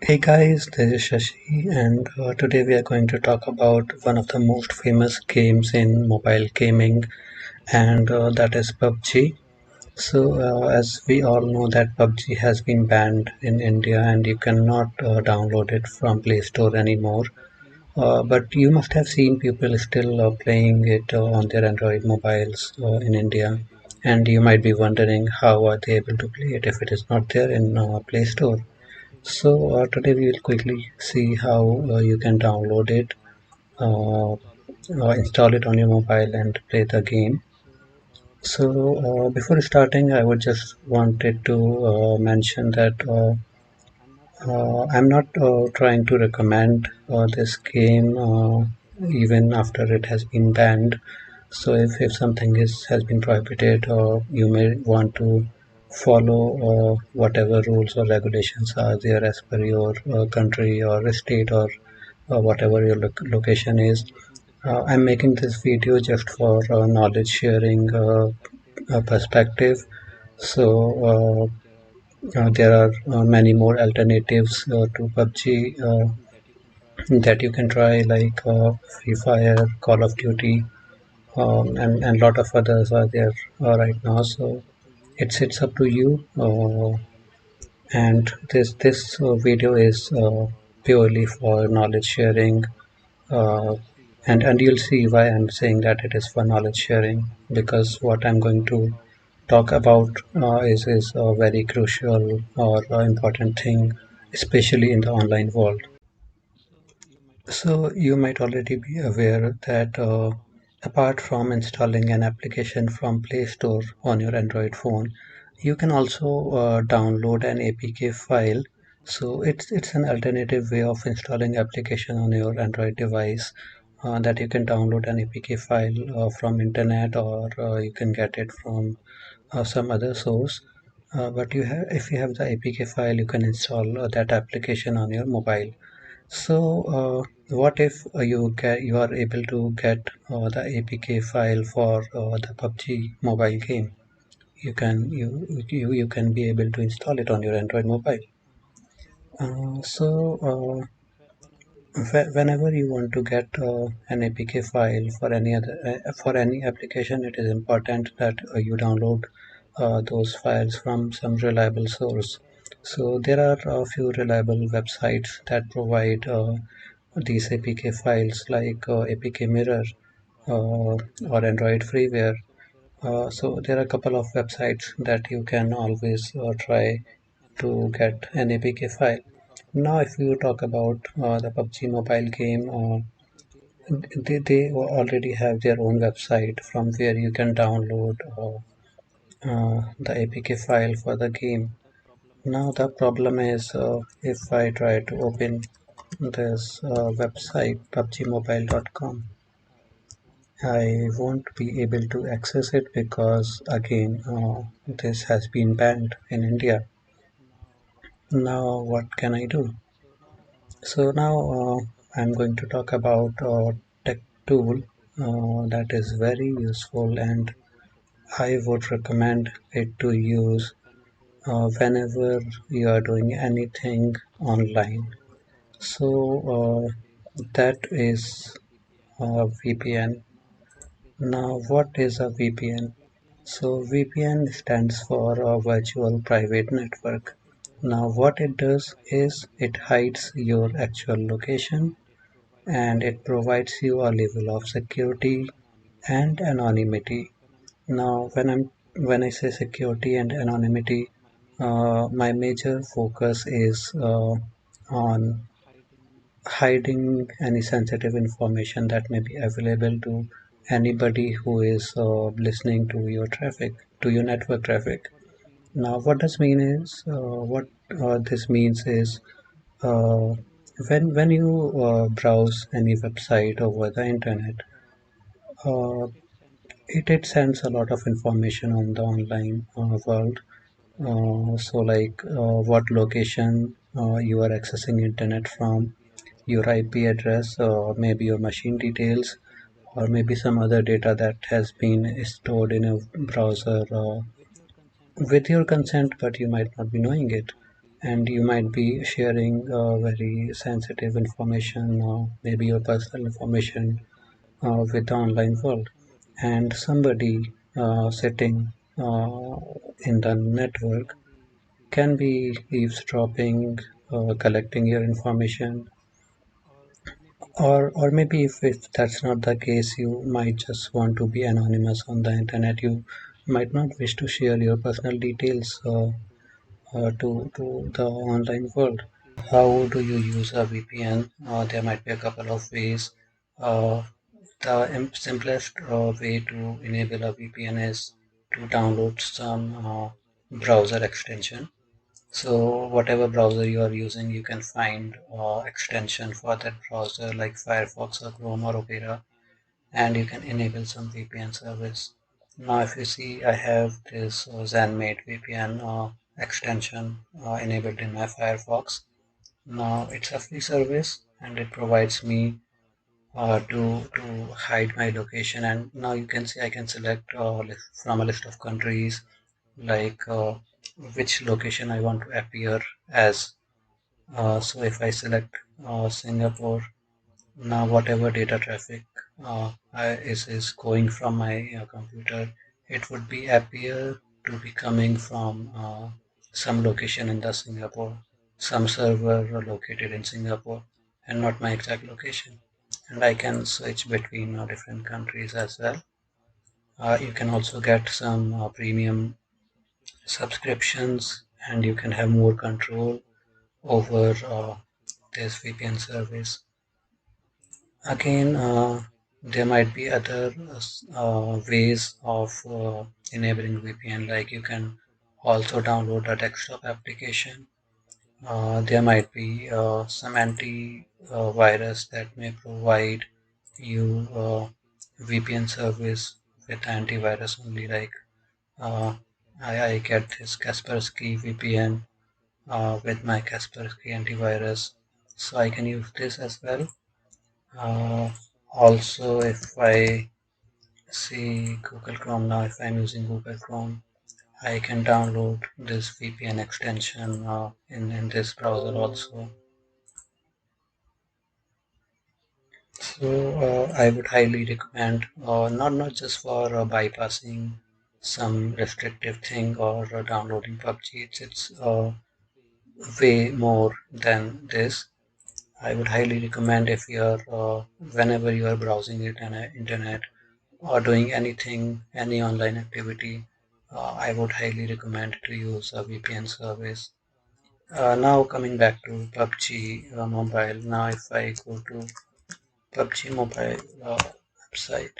Hey guys, this is Shashi, and today we are going to talk about one of the most famous games in mobile gaming, and that is PUBG. As we all know, that PUBG has been banned in India, and you cannot download it from Play Store anymore. But you must have seen people still playing it on their Android mobiles in India, and you might be wondering how are they able to play it if it is not there in Play Store. Today we will quickly see how you can download it, install it on your mobile and play the game. Before starting, I would just wanted to mention that I'm not trying to recommend this game even after it has been banned. So if something has been prohibited, you may want to follow whatever rules or regulations are there as per your country or state or whatever your location is. I'm making this video just for knowledge sharing perspective. There are many more alternatives to PUBG that you can try, like Free Fire, Call of Duty, and lot of others are there right now. So it's up to you. And this video is purely for knowledge sharing, uh, and you'll see why I'm saying that it is for knowledge sharing, because what I'm going to talk about is a very crucial or important thing, especially in the online world. So you might already be aware that apart from installing an application from Play Store on your Android phone, you can also download an APK file. So it's an alternative way of installing application on your Android device, that you can download an APK file from internet, or you can get it from some other source. But if you have the APK file, you can install that application on your mobile. What if you are able to get the APK file for the PUBG mobile game? You can be able to install it on your Android mobile. Uh, so Whenever you want to get an APK file for any application, it is important that you download those files from some reliable source. So there are a few reliable websites that provide these APK files, like APK Mirror or Android Freeware. So there are a couple of websites that you can always try to get an APK file. Now, if you talk about the PUBG mobile game, they already have their own website from where you can download the APK file for the game. Now, the problem is, if I try to open this website, pubgmobile.com, I won't be able to access it because, again, this has been banned in India. Now, what can I do? Now I'm going to talk about a tech tool that is very useful, and I would recommend it to use whenever you are doing anything online. That is VPN. Now, what is a VPN? So VPN stands for a virtual private network. Now, what it does is it hides your actual location, and it provides you a level of security and anonymity. Now, when I say security and anonymity, my major focus is on hiding any sensitive information that may be available to anybody who is listening to your network traffic. Now, what does mean is what this means is, uh, when you browse any website over the internet, uh, it sends a lot of information on the online world. What location you are accessing internet from, your IP address, maybe your machine details, or maybe some other data that has been stored in a browser with your consent, but you might not be knowing it. and you might be sharing very sensitive information, maybe your personal information, with the online world, and somebody sitting in the network can be eavesdropping, collecting your information, or maybe if that's not the case, you might just want to be anonymous on the internet. You might not wish to share your personal details to the online world. How do you use a VPN? There might be a couple of ways. Uh, the simplest way to enable a VPN is to download some browser extension. So whatever browser you are using, you can find extension for that browser like Firefox or Chrome or Opera, and you can enable some VPN service. Now, if you see, I have this ZenMate VPN extension enabled in my Firefox. Now, it's a free service and it provides me to hide my location. And now you can see I can select from a list of countries like which location I want to appear as. So if I select Singapore, now whatever data traffic is going from my computer, it would be appear to be coming from some location in the Singapore, some server located in Singapore, and not my exact location. And I can switch between different countries as well. You can also get some premium subscriptions, and you can have more control over this VPN service. Again, there might be other ways of enabling VPN, like you can also download a desktop application. There might be some anti-virus that may provide you VPN service with antivirus only, like uh, I get this Kaspersky VPN with my Kaspersky antivirus, so I can use this as well. Uh, Also, if I see Google Chrome now, if I'm using Google Chrome, I can download this VPN extension in this browser also. So I would highly recommend, not just for bypassing some restrictive thing or downloading PUBG. It's way more than this. I would highly recommend if you're whenever you are browsing the internet or doing anything, any online activity, I would highly recommend to use a VPN service. Now coming back to PUBG Mobile. Now if I go to PUBG Mobile website,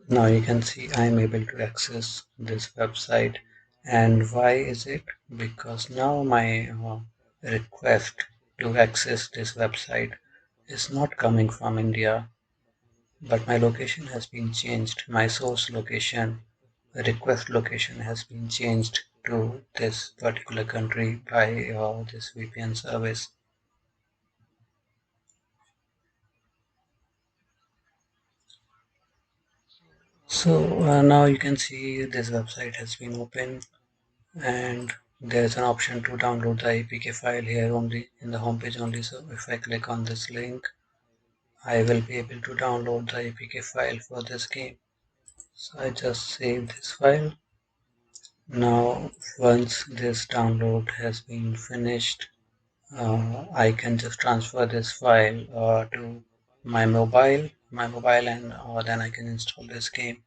now you can see I'm able to access this website. And why is it? Because now my request to access this website is not coming from India, but my location has been changed. My source location, request location has been changed to this particular country by this VPN service. So now you can see this website has been opened, and there's an option to download the APK file here only in the homepage only. So if I click on this link, I will be able to download the APK file for this game. So I just save this file. Now once this download has been finished, I can just transfer this file to my mobile and then I can install this game.